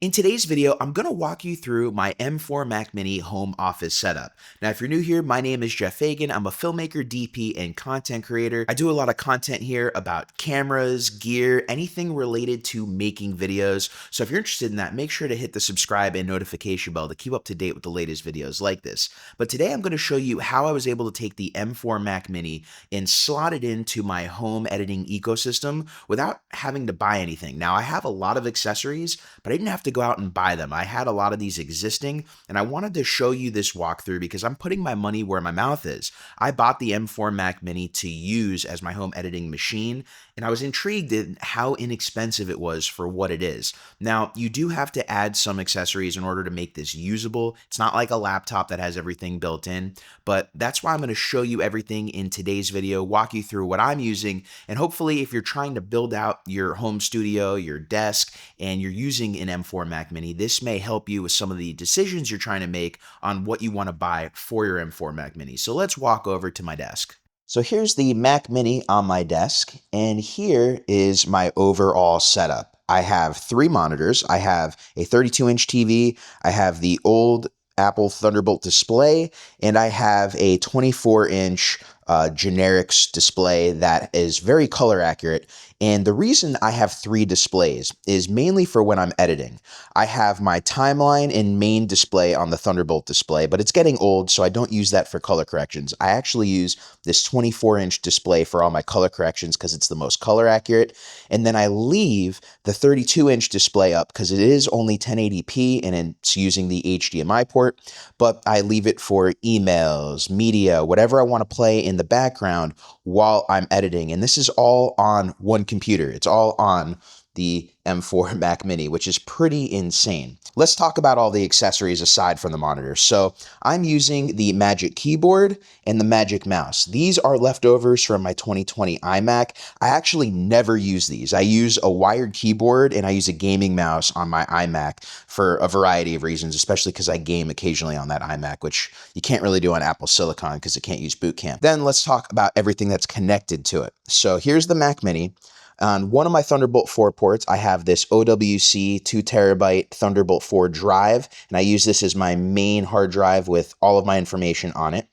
In today's video, I'm going to walk you through my M4 Mac Mini home office setup. Now, if you're new here, my name is Jeff Fagien. I'm a filmmaker, DP, and content creator. I do a lot of content here about cameras, gear, anything related to making videos. So if you're interested in that, make sure to hit the subscribe and notification bell to keep up to date with the latest videos like this. But today I'm going to show you how I was able to take the M4 Mac Mini and slot it into my home editing ecosystem without having to buy anything. Now, I have a lot of accessories, but I didn't have to go out and buy them. I had a lot of these existing, and I wanted to show you this walkthrough because I'm putting my money where my mouth is. I bought the M4 Mac Mini to use as my home editing machine, and I was intrigued at how inexpensive it was for what it is. Now, you do have to add some accessories in order to make this usable. It's not like a laptop that has everything built in, but that's why I'm going to show you everything in today's video, walk you through what I'm using, and hopefully if you're trying to build out your home studio, your desk, and you're using an M4 Mac Mini, this may help you with some of the decisions you're trying to make on what you want to buy for your M4 Mac Mini. So let's walk over to my desk. So here's the Mac Mini on my desk, and here is my overall setup. I have 3 monitors. I have a 32-inch TV, I have the old Apple Thunderbolt display, and I have a 24-inch generics display that is very color accurate. And the reason I have 3 displays is mainly for when I'm editing. I have my timeline and main display on the Thunderbolt display, but it's getting old, so I don't use that for color corrections. I actually use this 24-inch display for all my color corrections because it's the most color accurate. And then I leave the 32-inch display up because it is only 1080p and it's using the HDMI port, but I leave it for emails, media, whatever I want to play in the background while I'm editing. And this is all on one computer. It's all on the M4 Mac Mini, which is pretty insane. Let's talk about all the accessories aside from the monitor. So I'm using the Magic Keyboard and the Magic Mouse. These are leftovers from my 2020 iMac. I actually never use these. I use a wired keyboard and I use a gaming mouse on my iMac for a variety of reasons, especially because I game occasionally on that iMac, which you can't really do on Apple Silicon because it can't use Boot Camp. Then let's talk about everything that's connected to it. So here's the Mac Mini. On one of my Thunderbolt 4 ports, I have this OWC 2 terabyte Thunderbolt 4 drive, and I use this as my main hard drive with all of my information on it.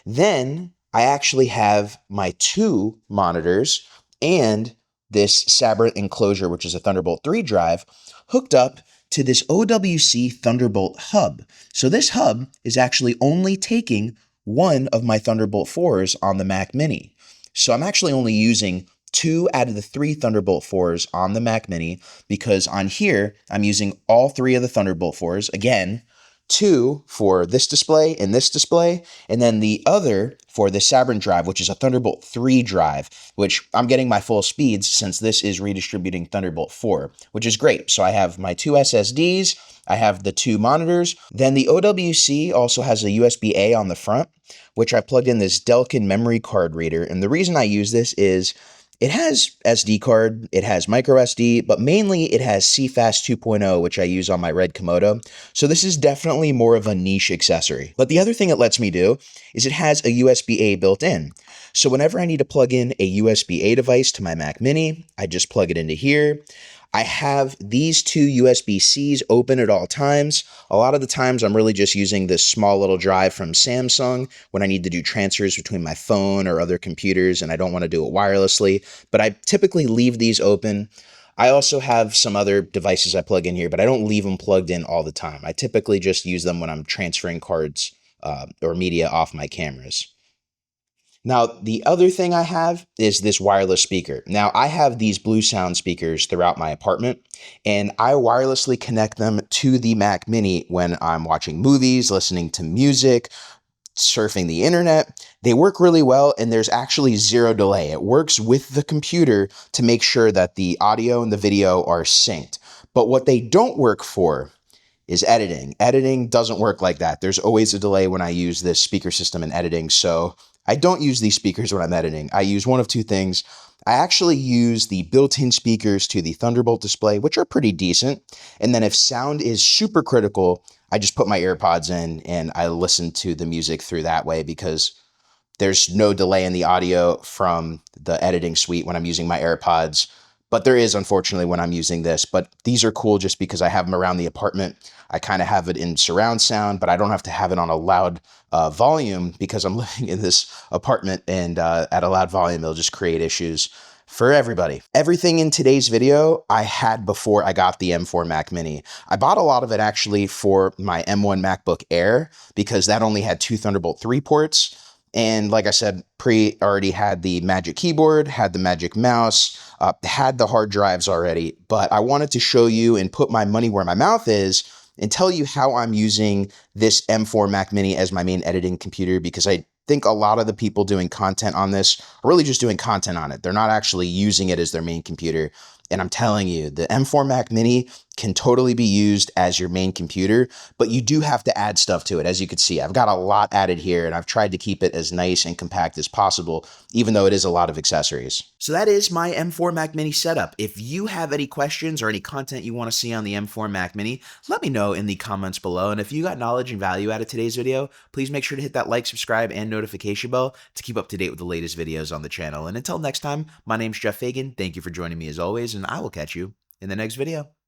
Then I actually have my 2 monitors and this SABRENT Enclosure, which is a Thunderbolt 3 drive, hooked up to this OWC Thunderbolt hub. So this hub is actually only taking one of my Thunderbolt 4s on the Mac Mini. So I'm actually only using 2 out of the 3 Thunderbolt 4s on the Mac Mini because on here, I'm using all 3 of the Thunderbolt 4s. Again, 2 for this display, and then the other for the SABRENT drive, which is a Thunderbolt 3 drive, which I'm getting my full speeds since this is redistributing Thunderbolt 4, which is great. So I have my 2 SSDs, I have the 2 monitors, then the OWC also has a USB-A on the front, which I plugged in this Delkin memory card reader, and the reason I use this is it has SD card, it has micro SD, but mainly it has CFast 2.0, which I use on my Red Komodo. So this is definitely more of a niche accessory. But the other thing it lets me do is it has a USB-A built in. So whenever I need to plug in a USB-A device to my Mac Mini, I just plug it into here. I have these 2 USB-Cs open at all times. A lot of the times I'm really just using this small little drive from Samsung when I need to do transfers between my phone or other computers and I don't want to do it wirelessly, but I typically leave these open. I also have some other devices I plug in here, but I don't leave them plugged in all the time. I typically just use them when I'm transferring cards or media off my cameras. Now, the other thing I have is this wireless speaker. Now, I have these Blue Sound speakers throughout my apartment, and I wirelessly connect them to the Mac Mini when I'm watching movies, listening to music, surfing the internet. They work really well, and there's actually 0 delay. It works with the computer to make sure that the audio and the video are synced. But what they don't work for is editing. Editing doesn't work like that. There's always a delay when I use this speaker system in editing, so I don't use these speakers when I'm editing. I use one of 2 things. I actually use the built-in speakers to the Thunderbolt display, which are pretty decent. And then if sound is super critical, I just put my AirPods in and I listen to the music through that way because there's no delay in the audio from the editing suite when I'm using my AirPods. but there is, unfortunately, when I'm using this. But these are cool just because I have them around the apartment. I kind of have it in surround sound, but I don't have to have it on a loud volume because I'm living in this apartment, and at a loud volume, it'll just create issues for everybody. Everything in today's video I had before I got the M4 Mac Mini. I bought a lot of it actually for my M1 MacBook Air because that only had 2 Thunderbolt 3 ports. And like I said, already had the Magic Keyboard, had the Magic Mouse, had the hard drives already. But I wanted to show you and put my money where my mouth is and tell you how I'm using this M4 Mac Mini as my main editing computer, because I think a lot of the people doing content on this are really just doing content on it. They're not actually using it as their main computer. And I'm telling you, the M4 Mac Mini can totally be used as your main computer, but you do have to add stuff to it. As you can see, I've got a lot added here, and I've tried to keep it as nice and compact as possible, even though it is a lot of accessories. So that is my M4 Mac Mini setup. If you have any questions or any content you want to see on the M4 Mac Mini, let me know in the comments below. And if you got knowledge and value out of today's video, please make sure to hit that like, subscribe, and notification bell to keep up to date with the latest videos on the channel. And until next time, my name's Jeff Fagien. Thank you for joining me as always, and I will catch you in the next video.